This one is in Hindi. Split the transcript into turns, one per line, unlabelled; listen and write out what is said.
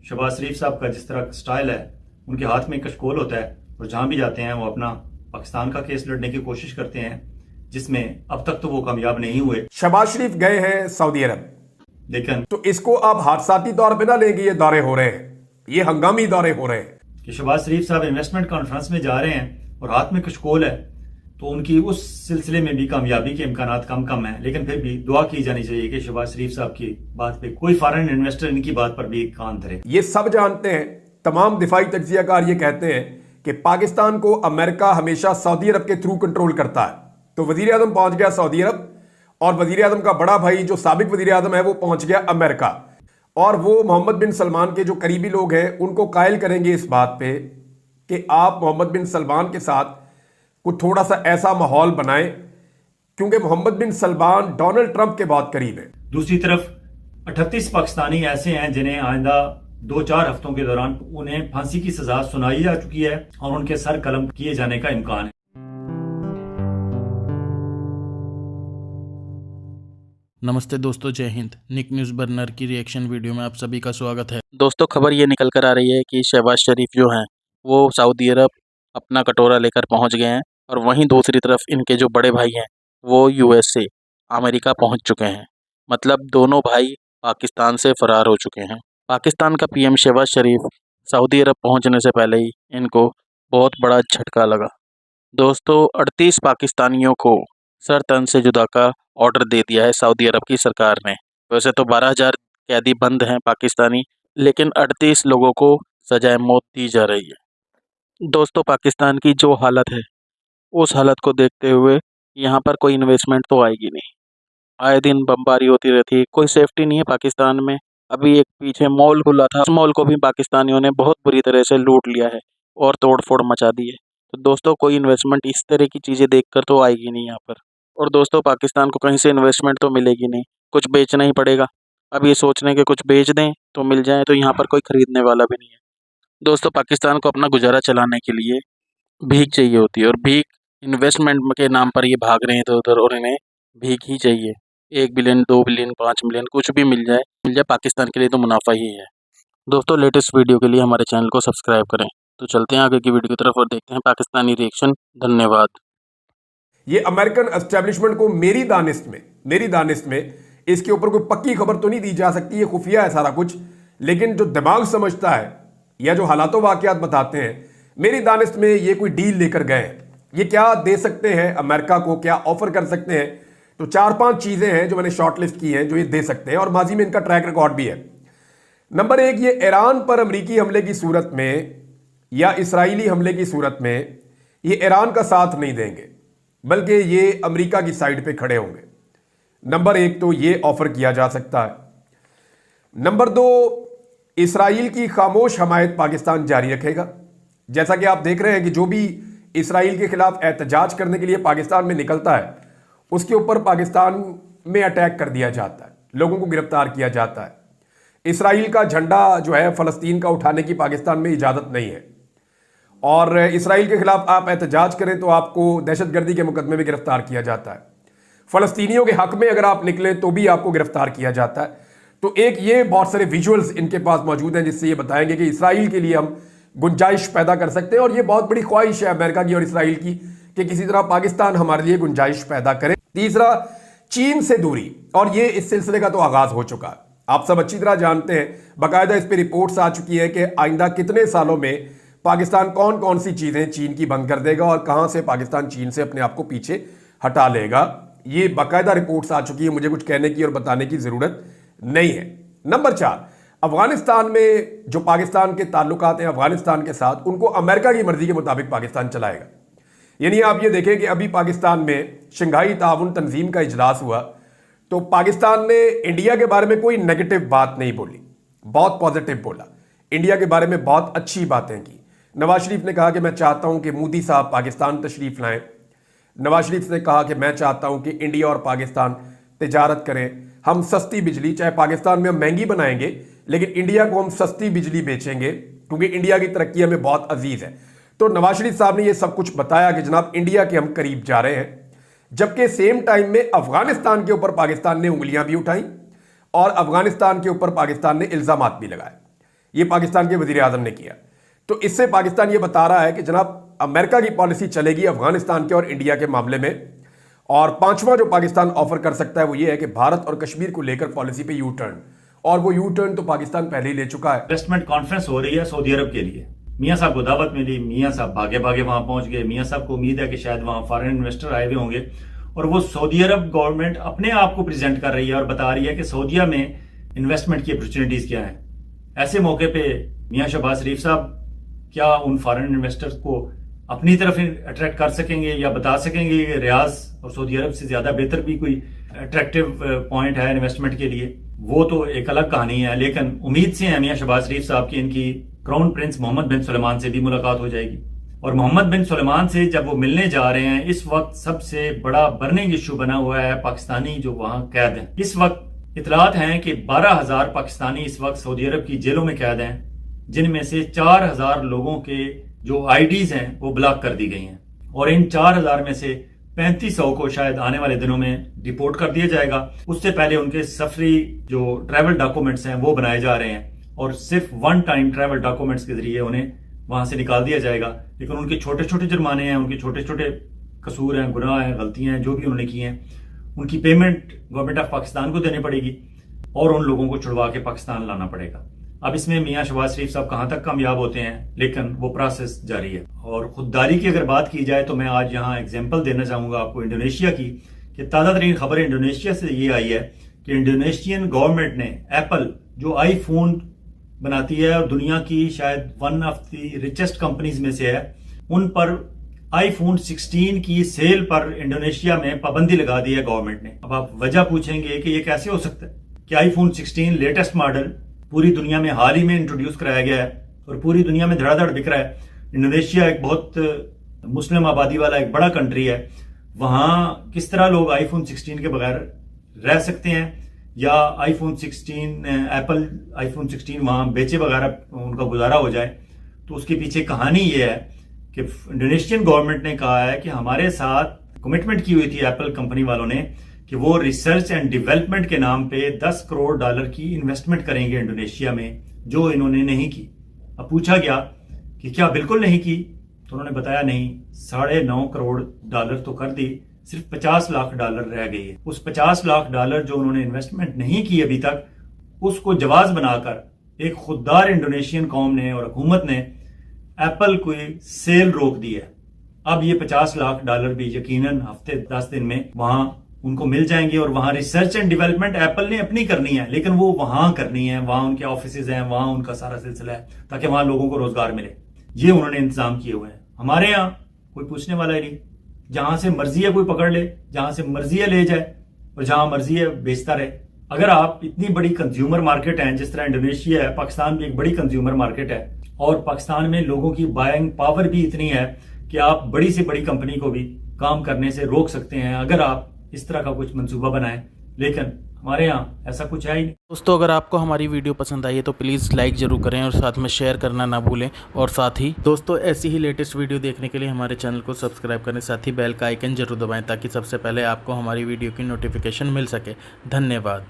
शहबाज शरीफ साहब का जिस तरह स्टाइल है, उनके हाथ में कशकोल होता है और जहां भी जाते हैं वो अपना पाकिस्तान का केस लड़ने की कोशिश करते हैं, जिसमें अब तक तो वो कामयाब नहीं हुए।
शहबाज शरीफ गए हैं सऊदी अरब,
लेकिन
तो इसको आप हादसाती तौर पे ना लेंगे। ये दौरे हो रहे हैं, ये हंगामी दौरे हो रहे हैं
कि शहबाज शरीफ साहब इन्वेस्टमेंट कॉन्फ्रेंस में जा रहे हैं और हाथ में कशकोल है, तो उनकी उस सिलसिले में भी कामयाबी के इम्कानात कम कम है। लेकिन फिर भी दुआ की जानी चाहिए कि शहबाज शरीफ साहब की बात पे कोई फॉरेन इन्वेस्टर इनकी बात पर भी कान धरे।
ये सब जानते हैं, तमाम दिफाई तज्जियाकार ये कहते हैं कि पाकिस्तान को अमेरिका हमेशा सऊदी अरब के थ्रू कंट्रोल करता है। तो वजीर आजम पहुंच गया सऊदी अरब और वजीर आजम का बड़ा भाई जो साबिक वजीर आजम है वो पहुंच गया अमेरिका, और वो मोहम्मद बिन सलमान के जो करीबी लोग हैं उनको कायल करेंगे इस बात पे कि आप मोहम्मद बिन सलमान के साथ कुछ थोड़ा सा ऐसा माहौल बनाएं, क्योंकि मोहम्मद बिन सलमान डोनाल्ड ट्रंप के बहुत करीब है।
दूसरी तरफ 38 पाकिस्तानी ऐसे हैं जिन्हें आइंदा 2-4 हफ्तों के दौरान उन्हें फांसी की सजा सुनाई जा चुकी है और उनके सर कलम किए जाने का इम्कान है।
नमस्ते दोस्तों, जय हिंद। निक न्यूज़ बर्नर की रिएक्शन वीडियो में आप सभी का स्वागत है।
दोस्तों, खबर ये निकल कर आ रही है कि शहबाज शरीफ जो हैं वो सऊदी अरब अपना कटोरा लेकर पहुंच गए हैं, और वहीं दूसरी तरफ इनके जो बड़े भाई हैं वो यूएसए अमेरिका पहुंच चुके हैं। मतलब दोनों भाई पाकिस्तान से फरार हो चुके हैं। पाकिस्तान का पीएम शहबाज शरीफ सऊदी अरब पहुंचने से पहले ही इनको बहुत बड़ा झटका लगा। दोस्तों, 38 पाकिस्तानियों को सर तन से जुदा का ऑर्डर दे दिया है सऊदी अरब की सरकार ने। वैसे तो 12,000 कैदी बंद हैं पाकिस्तानी, लेकिन 38 लोगों को सजाए मौत दी जा रही है। दोस्तों, पाकिस्तान की जो हालत है उस हालत को देखते हुए यहाँ पर कोई इन्वेस्टमेंट तो आएगी नहीं। आए दिन बमबारी होती रहती है, कोई सेफ्टी नहीं है पाकिस्तान में। अभी एक पीछे मॉल खुला था, उस मॉल को भी पाकिस्तानियों ने बहुत बुरी तरह से लूट लिया है और तोड़फोड़ मचा दी है। तो दोस्तों, कोई इन्वेस्टमेंट इस तरह की चीज़ें देखकर तो आएगी नहीं यहाँ पर। और दोस्तों, पाकिस्तान को कहीं से इन्वेस्टमेंट तो मिलेगी नहीं, कुछ बेचना ही पड़ेगा। अब ये सोच रहे हैं कि कुछ बेच दें तो मिल जाए, तो यहाँ पर कोई खरीदने वाला भी नहीं है। दोस्तों, पाकिस्तान को अपना गुजारा चलाने के लिए भीख चाहिए होती है, और भीख इन्वेस्टमेंट के नाम पर ये भाग रहे हैं इधर उधर, और इन्हें भीख ही चाहिए। 1 बिलियन, 2 बिलियन, 5 मिलियन, कुछ भी मिल जाए पाकिस्तान के लिए तो मुनाफा ही है। दोस्तों, लेटेस्ट वीडियो के लिए हमारे चैनल को सब्सक्राइब करें। तो चलते हैं आगे की वीडियो की तरफ और देखते हैं पाकिस्तानी रिएक्शन। धन्यवाद।
ये अमेरिकन एस्टेब्लिशमेंट को मेरी दानिश में इसके ऊपर कोई पक्की खबर तो नहीं दी जा सकती, ये खुफिया है सारा कुछ। लेकिन जो दिमाग समझता है या जो हालातों वाकयात बताते हैं, मेरी दानिश में ये कोई डील लेकर गए हैं। ये क्या दे सकते हैं अमेरिका को, क्या ऑफर कर सकते हैं? तो 4-5 चीजें हैं जो मैंने शॉर्टलिस्ट की हैं जो ये दे सकते हैं, और माजी में इनका ट्रैक रिकॉर्ड भी है। नंबर 1, ये ईरान पर अमेरिकी हमले की सूरत में या इसराइली हमले की सूरत में ये ईरान का साथ नहीं देंगे, बल्कि ये अमेरिका की साइड पे खड़े होंगे। नंबर 1 तो ये ऑफर किया जा सकता है। नंबर 2, इसराइल की खामोश हमायत पाकिस्तान जारी रखेगा। जैसा कि आप देख रहे हैं कि जो भी इसराइल के खिलाफ एहतजाज करने के लिए पाकिस्तान में निकलता है, उसके ऊपर पाकिस्तान में अटैक कर दिया जाता है, लोगों को गिरफ्तार किया जाता है। इसराइल का झंडा जो है फलस्तीन का उठाने की पाकिस्तान में इजाजत नहीं है, और इसराइल के खिलाफ आप एहतजाज करें तो आपको दहशतगर्दी के मुकदमे में गिरफ्तार किया जाता है। फलस्तीनियों के हक में अगर आप निकले तो भी आपको गिरफ्तार किया जाता है। तो एक ये बहुत सारे विजुअल्स इनके पास मौजूद हैं जिससे ये बताएंगे कि इसराइल के लिए हम गुंजाइश पैदा कर सकते हैं, और ये बहुत बड़ी ख्वाहिश है अमेरिका की और इसराइल की कि किसी तरह पाकिस्तान हमारे लिए गुंजाइश पैदा करे। तीसरा, चीन से दूरी, और ये इस सिलसिले का तो आगाज हो चुका है। आप सब अच्छी तरह जानते हैं, बाकायदा इस पर रिपोर्ट्स आ चुकी है कि आइंदा कितने सालों में पाकिस्तान कौन कौन सी चीजें चीन की बंद कर देगा और कहां से पाकिस्तान चीन से अपने आप को पीछे हटा लेगा। ये बाकायदा रिपोर्ट्स आ चुकी है, मुझे कुछ कहने की और बताने की जरूरत नहीं है। नंबर 4, अफगानिस्तान में जो पाकिस्तान के ताल्लुकात हैं अफगानिस्तान के साथ, उनको अमेरिका की मर्जी के मुताबिक पाकिस्तान चलाएगा। यानी आप ये देखें कि अभी पाकिस्तान में शंघाई ताउन तंजीम का इजलास हुआ, तो पाकिस्तान ने इंडिया के बारे में कोई नेगेटिव बात नहीं बोली, बहुत पॉजिटिव बोला, इंडिया के बारे में बहुत अच्छी बातें की। नवाज शरीफ ने कहा कि मैं चाहता हूं कि मोदी साहब पाकिस्तान तशरीफ लाएं। नवाज शरीफ ने कहा कि मैं चाहता हूं कि इंडिया और पाकिस्तान तिजारत करें, हम सस्ती बिजली, चाहे पाकिस्तान में हम महंगी बनाएंगे लेकिन इंडिया को हम सस्ती बिजली बेचेंगे, क्योंकि इंडिया की तरक्की हमें बहुत अजीज है। तो नवाज शरीफ साहब ने यह सब कुछ बताया कि जनाब इंडिया के हम करीब जा रहे हैं, जबकि सेम टाइम में अफगानिस्तान के ऊपर पाकिस्तान ने उंगलियां भी उठाई और अफगानिस्तान के ऊपर पाकिस्तान ने इल्जामात भी लगाए। ये पाकिस्तान के वजीर आजम ने किया। तो इससे पाकिस्तान ये बता रहा है कि जनाब अमेरिका की पॉलिसी चलेगी अफगानिस्तान के और इंडिया के मामले में। और पांचवा जो पाकिस्तान ऑफर कर सकता है वो ये है कि भारत और कश्मीर को लेकर पॉलिसी पे यू टर्न, और वो यू टर्न तो पाकिस्तान पहले ही ले चुका है।
इन्वेस्टमेंट कॉन्फ्रेंस हो रही है सऊदी अरब के लिए। मियां साहब को दावत मिली, मियां साहब भागे भागे वहां पहुंच गए। मियां साहब को उम्मीद है कि शायद वहां फॉरेन इन्वेस्टर आए हुए होंगे, और वो सऊदी अरब गवर्नमेंट अपने आप को प्रेजेंट कर रही है और बता रही है कि सऊदीया में इन्वेस्टमेंट की अपॉर्चुनिटीज क्या है। ऐसे मौके पे मियां शहबाज शरीफ साहब क्या उन फॉरेन इन्वेस्टर्स को अपनी तरफ अट्रैक्ट कर सकेंगे या बता सकेंगे कि रियाज और सऊदी अरब से ज्यादा बेहतर भी कोई अट्रैक्टिव पॉइंट है इन्वेस्टमेंट के लिए? वो तो एक अलग कहानी है। लेकिन उम्मीद से है मियां शहबाज शरीफ साहब की इनकी क्राउन प्रिंस मोहम्मद बिन सुलेमान से भी मुलाकात हो जाएगी। और मोहम्मद बिन सुलेमान से जब वो मिलने जा रहे हैं, इस वक्त सबसे बड़ा बर्निंग इशू बना हुआ है पाकिस्तानी जो वहां कैद हैं। इस वक्त इतलात हैं कि 12,000 पाकिस्तानी इस वक्त सऊदी अरब की जेलों में कैद हैं, जिनमें से 4,000 लोगों के जो आईडीज हैं वो ब्लॉक कर दी गई हैं। और इन 4,000 में से 3500 को शायद आने वाले दिनों में डिपोर्ट कर दिया जाएगा। उससे पहले उनके सफरी जो ट्रैवल डॉक्यूमेंट्स हैं वो बनाए जा रहे हैं, और सिर्फ वन टाइम ट्रैवल डॉक्यूमेंट्स के जरिए उन्हें वहां से निकाल दिया जाएगा। लेकिन उनके छोटे छोटे जुर्माने हैं, उनके छोटे छोटे कसूर हैं, गुनाह हैं, गलतियां हैं, जो भी उन्होंने की हैं, उनकी पेमेंट गवर्नमेंट ऑफ पाकिस्तान को देनी पड़ेगी और उन लोगों को छुड़वा के पाकिस्तान लाना पड़ेगा। अब इसमें मियां शहबाज शरीफ साहब कहां तक कामयाब होते हैं, लेकिन वो प्रोसेस जारी है। और खुददारी की अगर बात की जाए तो मैं आज यहाँ एग्जाम्पल देना चाहूंगा आपको इंडोनेशिया की, कि ताज़ा तरीन खबर इंडोनेशिया से ये आई है कि इंडोनेशियन गवर्नमेंट ने एप्पल जो आईफोन बनाती है और दुनिया की शायद one of the richest companies में से है, उन पर आईफोन 16 की सेल पर इंडोनेशिया में पाबंदी लगा दी है गवर्नमेंट ने। अब आप वजह पूछेंगे कि ये कैसे हो सकता है कि आईफोन 16 लेटेस्ट मॉडल पूरी दुनिया में हाल ही में इंट्रोड्यूस कराया गया है और पूरी दुनिया में धड़ाधड़ बिक रहा है। इंडोनेशिया एक बहुत मुस्लिम आबादी वाला एक बड़ा कंट्री है, वहां किस तरह लोग आईफोन 16 के बगैर रह सकते हैं, या आईफोन 16 एप्पल आईफोन 16 वहां बेचे वगैरह उनका गुजारा हो जाए। तो उसके पीछे कहानी ये है कि इंडोनेशियन गवर्नमेंट ने कहा है कि हमारे साथ कमिटमेंट की हुई थी एप्पल कंपनी वालों ने कि वो रिसर्च एंड डेवलपमेंट के नाम पे $10 करोड़ की इन्वेस्टमेंट करेंगे इंडोनेशिया में, जो इन्होंने नहीं की। अब पूछा गया कि क्या बिल्कुल नहीं की, तो उन्होंने बताया नहीं, $9.5 करोड़ तो कर दी, सिर्फ $50 लाख रह गई है। उस $50 लाख जो उन्होंने इन्वेस्टमेंट नहीं की अभी तक, उसको जवाज बनाकर एक खुददार इंडोनेशियन कौम ने और हुकूमत ने एप्पल को सेल रोक दी है। अब ये $50 लाख भी यकीनन हफ्ते 10 दिन में वहां उनको मिल जाएंगे, और वहां रिसर्च एंड डेवलपमेंट एप्पल ने अपनी करनी है, लेकिन वो वहां करनी है, वहां उनके ऑफिसेज हैं, वहां उनका सारा सिलसिला है, ताकि वहां लोगों को रोजगार मिले। ये उन्होंने इंतजाम किए हुए हैं। हमारे यहाँ कोई पूछने वाला ही नहीं, जहां से मर्जी है कोई पकड़ ले, जहां से मर्जी है ले जाए, और जहां मर्जी है बेचता रहे। अगर आप इतनी बड़ी कंज्यूमर मार्केट है जिस तरह इंडोनेशिया है, पाकिस्तान भी एक बड़ी कंज्यूमर मार्केट है, और पाकिस्तान में लोगों की बाइंग पावर भी इतनी है कि आप बड़ी से बड़ी कंपनी को भी काम करने से रोक सकते हैं अगर आप इस तरह का कुछ मंसूबा बनाएं। लेकिन हमारे यहाँ ऐसा कुछ है ही नहीं।
दोस्तों, अगर आपको हमारी वीडियो पसंद आई है तो प्लीज़ लाइक ज़रूर करें और साथ में शेयर करना ना भूलें। और साथ ही दोस्तों, ऐसी ही लेटेस्ट वीडियो देखने के लिए हमारे चैनल को सब्सक्राइब करें, साथ ही बेल का आइकन जरूर दबाएं ताकि सबसे पहले आपको हमारी वीडियो की नोटिफिकेशन मिल सके। धन्यवाद।